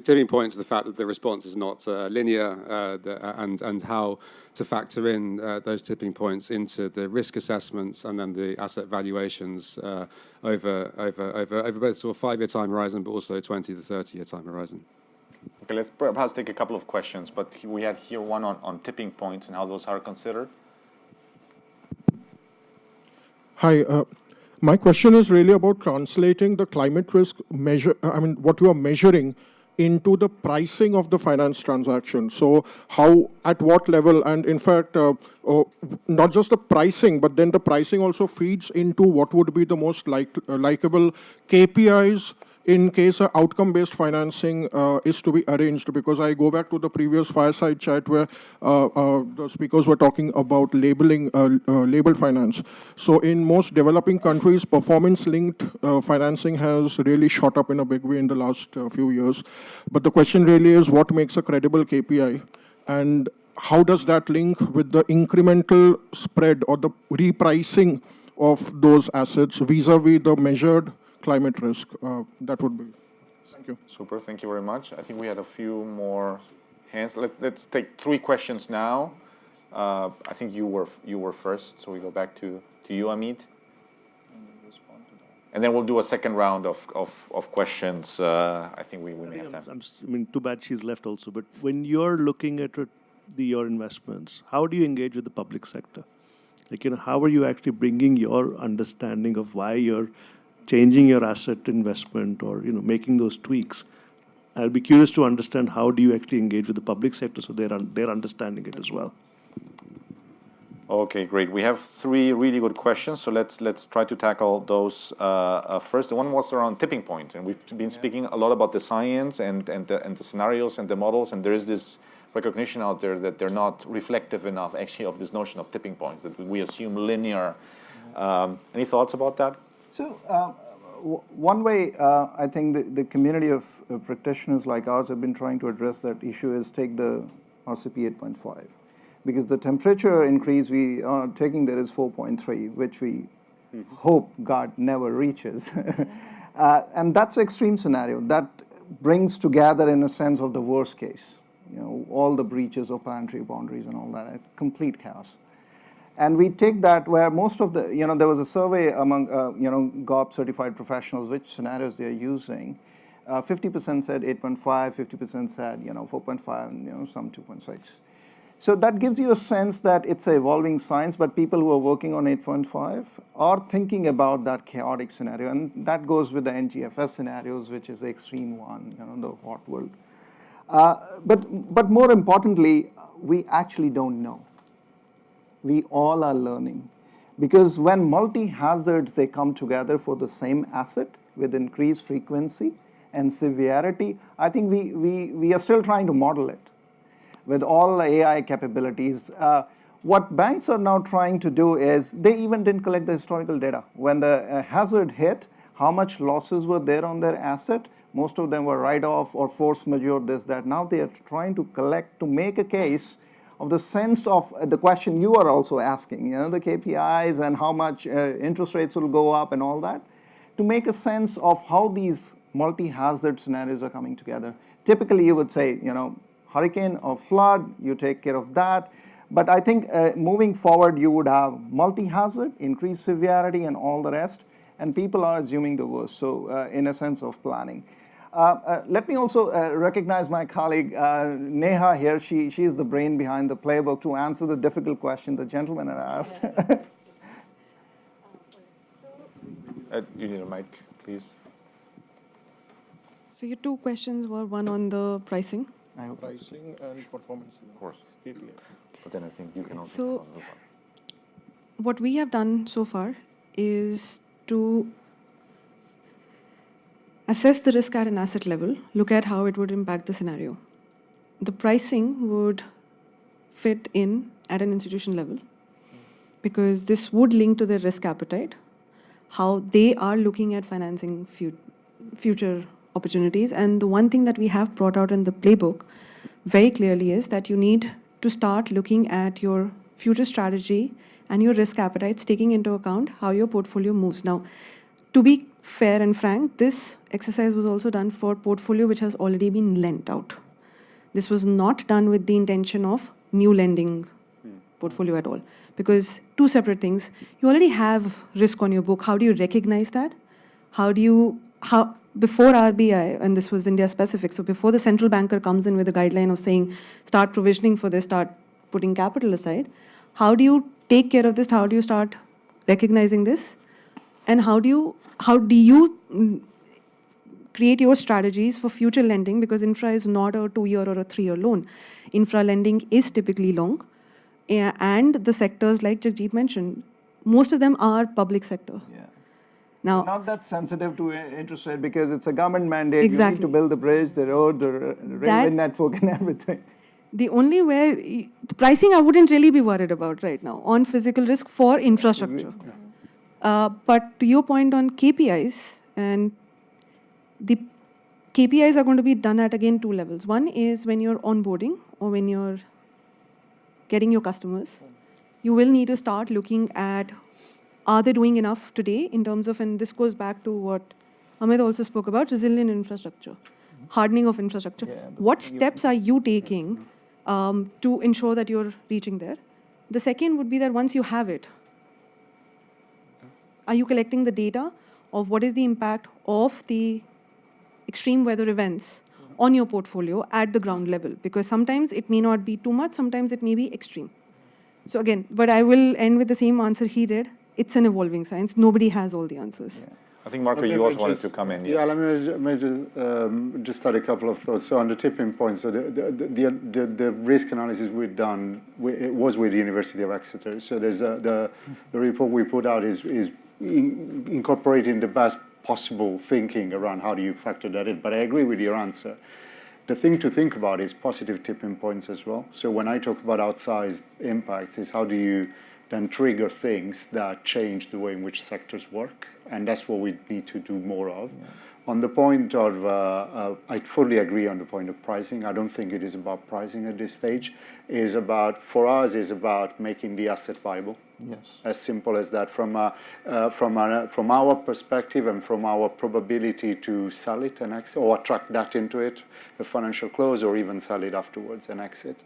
Tipping point is the fact that the response is not linear, and how to factor in those tipping points into the risk assessments and then the asset valuations over both sort of 5-year time horizon, but also 20 to 30-year time horizon. Okay, let's perhaps take a couple of questions, but we had here one on tipping points and how those are considered. Hi. My question is really about translating the climate risk measure, what you are measuring into the pricing of the finance transaction. So how, at what level, and in fact, not just the pricing, but then the pricing also feeds into what would be the most likable KPIs in case outcome-based financing is to be arranged. Because I go back to the previous fireside chat where the speakers were talking about labeled finance. So in most developing countries, performance-linked financing has really shot up in a big way in the last few years. But the question really is, what makes a credible KPI? And how does that link with the incremental spread or the repricing of those assets vis-a-vis the measured climate risk? That would be. Thank you. Super, thank you very much. I think we had a few more hands. Let's take 3 questions now. I think you were first, so we go back to you, Amit. And then we'll do a second round of questions. I think we may have time. Too bad she's left also. But when you're looking at your investments, how do you engage with the public sector? How are you actually bringing your understanding of why you're changing your asset investment or making those tweaks? I'll be curious to understand how do you actually engage with the public sector so they're understanding it as well. Okay, great. We have 3 really good questions, so let's try to tackle those first. The one was around tipping point, and we've been speaking a lot about the science and the scenarios and the models, and there is this recognition out there that they're not reflective enough actually of this notion of tipping points, that we assume linear. Any thoughts about that? So one way I think the community of practitioners like ours have been trying to address that issue is take the RCP 8.5. Because the temperature increase we are taking there is 4.3, which we hope God never reaches. And that's an extreme scenario. That brings together, in a sense, of the worst case. All the breaches of planetary boundaries and all that, complete chaos. And we take that where most of the, there was a survey among, GOP certified professionals, which scenarios they're using. 50% said 8.5, 50% said, 4.5, and, some 2.6. So that gives you a sense that it's an evolving science, but people who are working on 8.5 are thinking about that chaotic scenario. And that goes with the NGFS scenarios, which is the extreme one, the hot world. But more importantly, we actually don't know. We all are learning. Because when multi-hazards, they come together for the same asset with increased frequency and severity, I think we are still trying to model it. With all the AI capabilities, what banks are now trying to do is, they even didn't collect the historical data. When the hazard hit, how much losses were there on their asset? Most of them were write-off or force majeure, this, that. Now they are trying to collect, to make a case of the sense of the question you are also asking, the KPIs and how much interest rates will go up and all that, to make a sense of how these multi-hazard scenarios are coming together. Typically, you would say, hurricane or flood, you take care of that. But I think moving forward, you would have multi-hazard, increased severity, and all the rest. And people are assuming the worst, so in a sense of planning. Let me also recognize my colleague, Neha here. She is the brain behind the playbook to answer the difficult question the gentleman had asked. You need a mic, please. So your two questions were one on the pricing. Pricing and performance. Of course. KPI. But then I think you can also So respond to the one. what we have done so far is to assess the risk at an asset level, look at how it would impact the scenario. The pricing would fit in at an institution level because this would link to their risk appetite, how they are looking at financing future opportunities. And the one thing that we have brought out in the playbook very clearly is that you need to start looking at your future strategy and your risk appetites, taking into account how your portfolio moves. Now, to be fair and frank, this exercise was also done for portfolio which has already been lent out. This was not done with the intention of new lending portfolio at all. Because two separate things, you already have risk on your book. How do you recognize that? Before RBI, and this was India specific, so before the central banker comes in with a guideline of saying, start provisioning for this, start putting capital aside, how do you take care of this? How do you start recognizing this? And how do you create your strategies for future lending? Because infra is not a 2-year or a 3-year loan. Infra lending is typically long. And the sectors, like Jagjit mentioned, most of them are public sector. Yeah. Now, not that sensitive to interest rate because it's a government mandate. Exactly. You need to build the bridge, the road, the railway network, and everything. The only where the pricing I wouldn't really be worried about right now on physical risk for infrastructure. But to your point on KPIs, and the KPIs are going to be done at, again, 2 levels. One is when you're onboarding or when you're getting your customers, you will need to start looking at, are they doing enough today in terms of, and this goes back to what Amit also spoke about, resilient infrastructure, hardening of infrastructure. What steps are you taking to ensure that you're reaching there? The second would be that once you have it, are you collecting the data of what is the impact of the extreme weather events on your portfolio at the ground level? Because sometimes it may not be too much, sometimes it may be extreme. So again, but I will end with the same answer he did. It's an evolving science. Nobody has all the answers. Yeah. I think, Marco, you also wanted to come in. Yes. Yeah, let me just start a couple of thoughts. So on the tipping point, so the risk analysis we've done, it was with the University of Exeter. So there's the report we put out is incorporating the best possible thinking around how do you factor that in. But I agree with your answer. The thing to think about is positive tipping points as well. So when I talk about outsized impacts, is how do you then trigger things that change the way in which sectors work. And that's what we need to do more of. Yeah. On the point of, I fully agree on the point of pricing. I don't think it is about pricing at this stage. For us, is about making the asset viable. Yes. As simple as that. From our perspective and from our probability to sell it and exit, or attract that into it, a financial close, or even sell it afterwards and exit.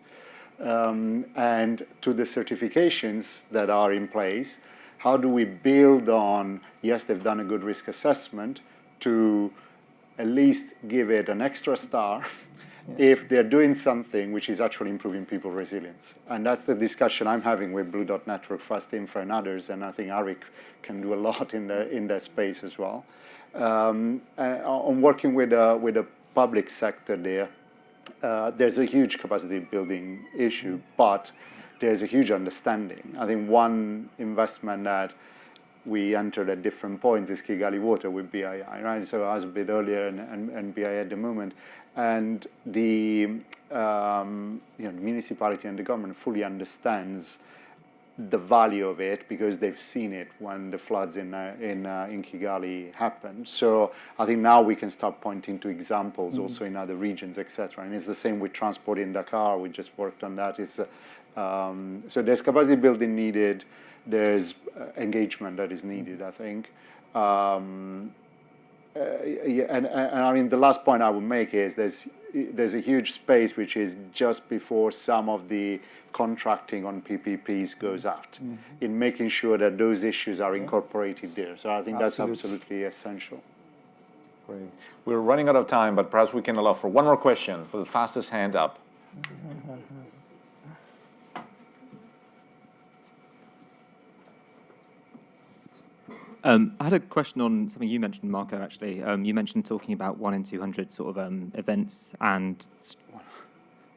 And to the certifications that are in place, how do we build on, yes, they've done a good risk assessment, to at least give it an extra star if they're doing something which is actually improving people's resilience. And that's the discussion I'm having with Blue Dot Network, Fast Infra, and others, and I think Arik can do a lot in that space as well. On working with the public sector there, there's a huge capacity building issue, but there's a huge understanding. I think one investment that we entered at different points is Kigali Water with BII, right? So I was a bit earlier and BII at the moment. And the municipality and the government fully understands the value of it because they've seen it when the floods in Kigali happened. So I think now we can start pointing to examples also in other regions, etc. And it's the same with transport in Dakar. We just worked on that. So there's capacity building needed. There's engagement that is needed, I think. Yeah, and I mean, the last point I would make is there's a huge space which is just before some of the contracting on PPPs goes out, in making sure that those issues are incorporated there. So I think that's absolutely essential. Great. We're running out of time, but perhaps we can allow for one more question for the fastest hand up. I had a question on something you mentioned, Marco, actually. You mentioned talking about 1 in 200 sort of events and...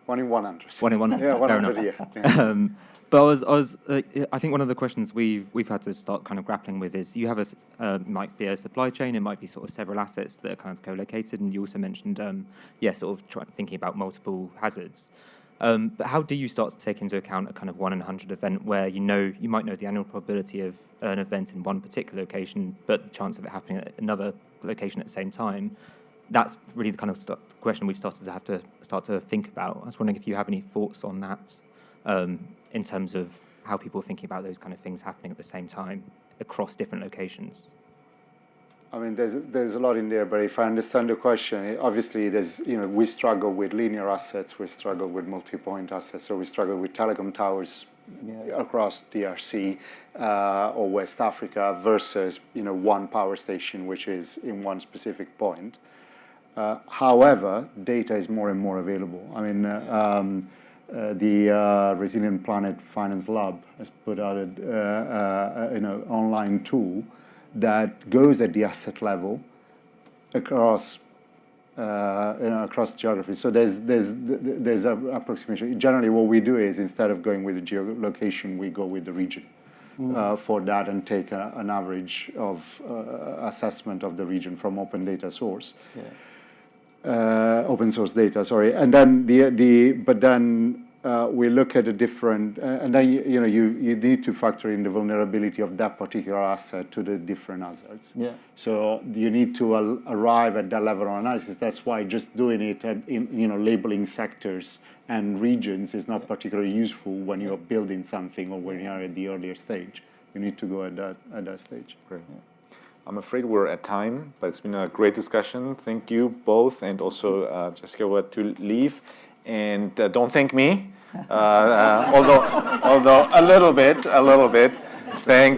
1 in 100. 1 in 100. Yeah, 100, yeah. But I think one of the questions we've had to start kind of grappling with is you have might be a supply chain, it might be sort of several assets that are kind of co-located, and you also mentioned, sort of thinking about multiple hazards. But how do you start to take into account a kind of 1 in 100 event where you might know the annual probability of an event in one particular location, but the chance of it happening at another location at the same time? That's really the kind of question we've started to have to start to think about. I was wondering if you have any thoughts on that in terms of how people are thinking about those kind of things happening at the same time across different locations. I mean, there's a lot in there, but if I understand the question, obviously we struggle with linear assets, we struggle with multi-point assets, or we struggle with telecom towers across DRC or West Africa versus one power station which is in one specific point. However, data is more and more available. I mean, the Resilient Planet Finance Lab has put out an online tool that goes at the asset level across across geography. So there's an approximation. Generally, what we do is instead of going with the geolocation, we go with the region for that and take an average of assessment of the region from open data source. Open source data, sorry, and then we look at a different, and then you need to factor in the vulnerability of that particular asset to the different hazards. So you need to arrive at that level of analysis. That's why just doing it in labeling sectors and regions is not particularly useful when you're building something or when you're at the earlier stage. You need to go at that stage. Great. I'm afraid we're at time, but it's been a great discussion. Thank you both, and also Jessica, we had to leave. And don't thank me, although a little bit.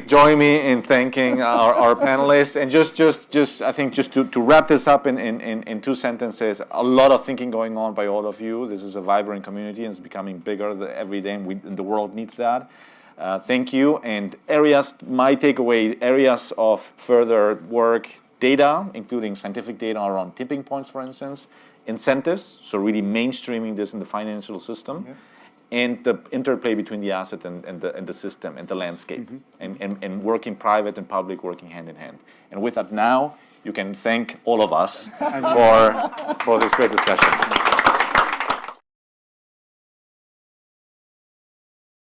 Join me in thanking our panelists. And just I think just to wrap this up in 2 sentences, a lot of thinking going on by all of you. This is a vibrant community, and it's becoming bigger every day, and the world needs that. Thank you. And my takeaway areas of further work, data, including scientific data around tipping points, for instance, incentives, so really mainstreaming this in the financial system, and the interplay between the asset and the system and the landscape, and working private and public working hand in hand. And with that, now you can thank all of us for this great discussion.